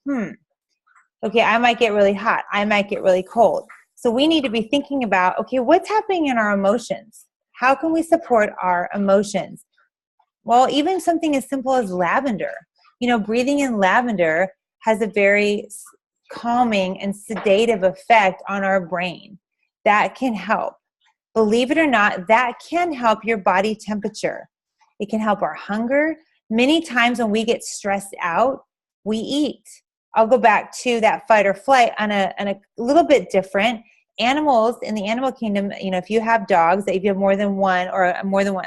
okay, I might get really hot. I might get really cold. So we need to be thinking about, okay, what's happening in our emotions? How can we support our emotions? Well, even something as simple as lavender. Breathing in lavender has a very calming and sedative effect on our brain. That can help. Believe it or not, that can help your body temperature. It can help our hunger. Many times when we get stressed out, we eat. I'll go back to that fight or flight on a little bit different. Animals in the animal kingdom, if you have dogs, if you have more than one,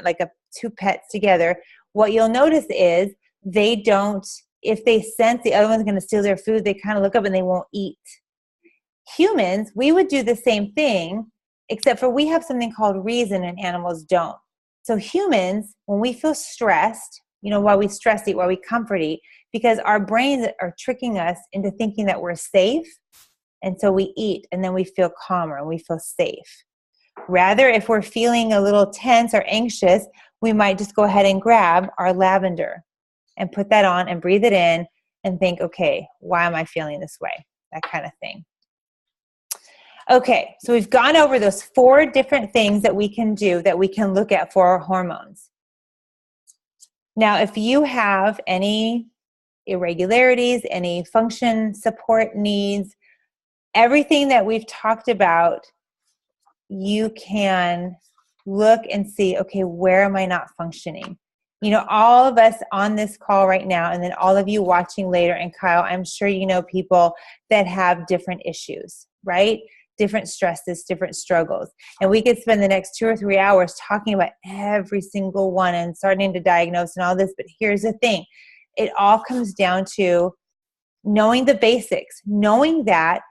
like 2 pets together, what you'll notice is they don't, if they sense the other one's going to steal their food, they kind of look up and they won't eat. Humans, we would do the same thing, except for we have something called reason and animals don't. So humans, when we feel stressed, why we stress eat, why we comfort eat, because our brains are tricking us into thinking that we're safe. And so we eat and then we feel calmer and we feel safe. Rather, if we're feeling a little tense or anxious, we might just go ahead and grab our lavender and put that on and breathe it in and think, okay, why am I feeling this way? That kind of thing. Okay, so we've gone over those 4 different things that we can do, that we can look at for our hormones. Now, if you have any irregularities, any function support needs, everything that we've talked about, you can look and see, okay, where am I not functioning? All of us on this call right now, and then all of you watching later, and Kyle, I'm sure you know people that have different issues, right? Different stresses, different struggles. And we could spend the next 2 or 3 hours talking about every single one and starting to diagnose and all this. But here's the thing. It all comes down to knowing the basics, knowing that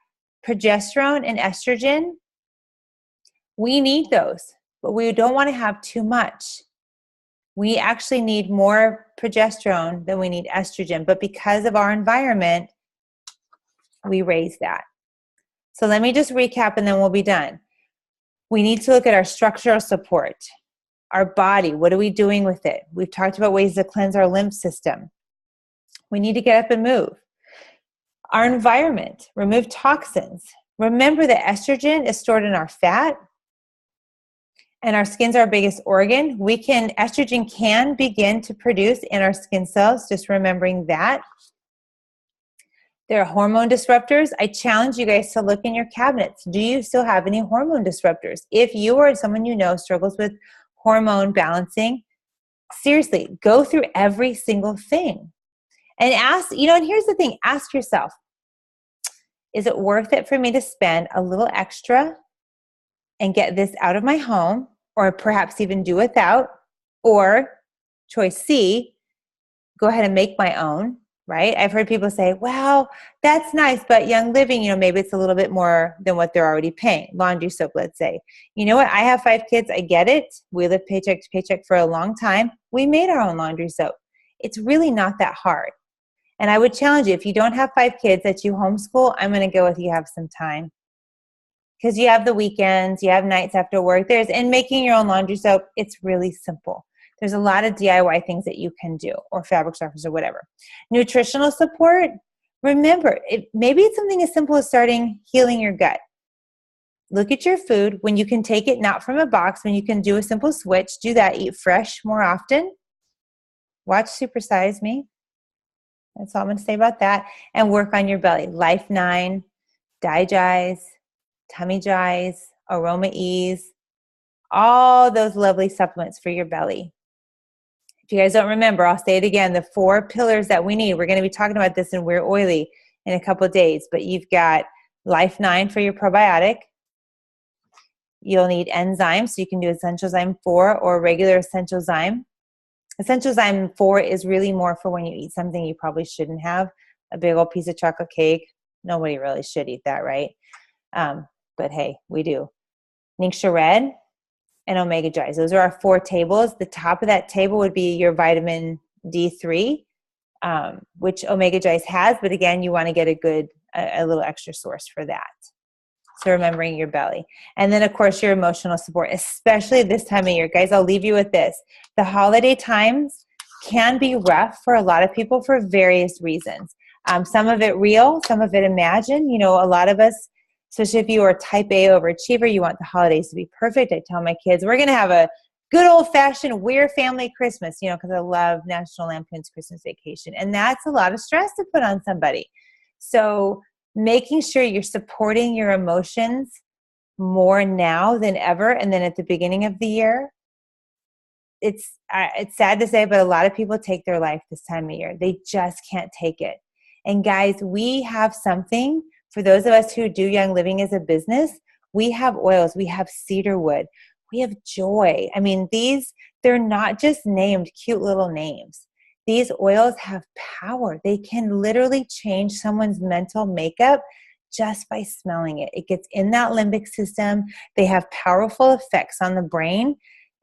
progesterone and estrogen, we need those, but we don't want to have too much. We actually need more progesterone than we need estrogen, but because of our environment, we raise that. So let me just recap and then we'll be done. We need to look at our structural support, our body. What are we doing with it? We've talked about ways to cleanse our lymph system. We need to get up and move. Our environment, remove toxins. Remember that estrogen is stored in our fat, and our skin's our biggest organ. Estrogen can begin to produce in our skin cells, just remembering that. There are hormone disruptors. I challenge you guys to look in your cabinets. Do you still have any hormone disruptors? If you or someone you know struggles with hormone balancing, seriously, go through every single thing. And ask, and here's the thing, ask yourself, is it worth it for me to spend a little extra and get this out of my home, or perhaps even do without? Or choice C, go ahead and make my own, right? I've heard people say, well, that's nice, but Young Living, maybe it's a little bit more than what they're already paying. Laundry soap, let's say. You know what? I have 5 kids. I get it. We lived paycheck to paycheck for a long time. We made our own laundry soap. It's really not that hard. And I would challenge you, if you don't have 5 kids that you homeschool, I'm going to go with you have some time. Because you have the weekends, you have nights after work. And making your own laundry soap, it's really simple. There's a lot of DIY things that you can do, or fabric softeners or whatever. Nutritional support, remember, maybe it's something as simple as starting healing your gut. Look at your food. When you can take it not from a box, when you can do a simple switch, do that. Eat fresh more often. Watch Super Size Me. That's all I'm going to say about that. And work on your belly. Life 9, Digize, Tummy Jize, Aroma Ease, all those lovely supplements for your belly. If you guys don't remember, I'll say it again, the 4 pillars that we need. We're going to be talking about this in We're Oily in a couple of days, but you've got Life 9 for your probiotic. You'll need enzymes, so you can do Essential Zyme 4 or regular Essential Zyme. Essential Zyme 4 is really more for when you eat something you probably shouldn't have, a big old piece of chocolate cake. Nobody really should eat that, right? But hey, we do. Ningxia Red and Omega Jize. Those are our 4 tables. The top of that table would be your vitamin D3, which Omega Jize has, but again, you want to get a little extra source for that. So remembering your belly. And then, of course, your emotional support, especially this time of year. Guys, I'll leave you with this. The holiday times can be rough for a lot of people for various reasons. Some of it real, some of it imagined. A lot of us, especially if you are type A overachiever, you want the holidays to be perfect. I tell my kids, we're going to have a good old-fashioned We're Family Christmas, because I love National Lampoon's Christmas Vacation. And that's a lot of stress to put on somebody. So making sure you're supporting your emotions more now than ever, and then at the beginning of the year. It's sad to say, but a lot of people take their life this time of year. They just can't take it. And guys, we have something. For those of us who do Young Living as a business, we have oils, we have cedarwood, we have joy. I mean, they're not just named cute little names. These oils have power. They can literally change someone's mental makeup just by smelling it. It gets in that limbic system. They have powerful effects on the brain.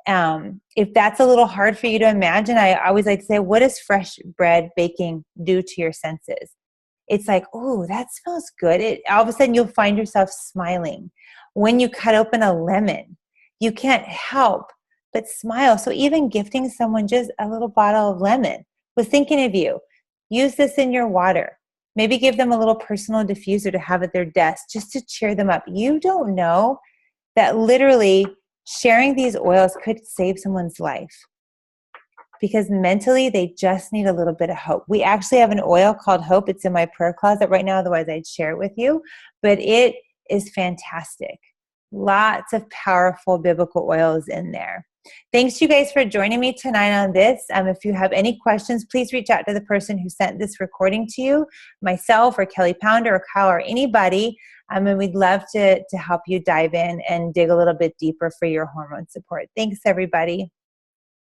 If that's a little hard for you to imagine, I always like to say, what does fresh bread baking do to your senses? It's like, oh, that smells good. All of a sudden, you'll find yourself smiling. When you cut open a lemon, you can't help but smile. So even gifting someone just a little bottle of lemon, was thinking of you. Use this in your water. Maybe give them a little personal diffuser to have at their desk just to cheer them up. You don't know that literally sharing these oils could save someone's life, because mentally they just need a little bit of hope. We actually have an oil called Hope. It's in my prayer closet right now. Otherwise, I'd share it with you. But it is fantastic. Lots of powerful biblical oils in there. Thanks you guys for joining me tonight on this. If you have any questions, please reach out to the person who sent this recording to you, myself or Kelly Pounder or Kyle or anybody. And we'd love to help you dive in and dig a little bit deeper for your hormone support. Thanks, everybody.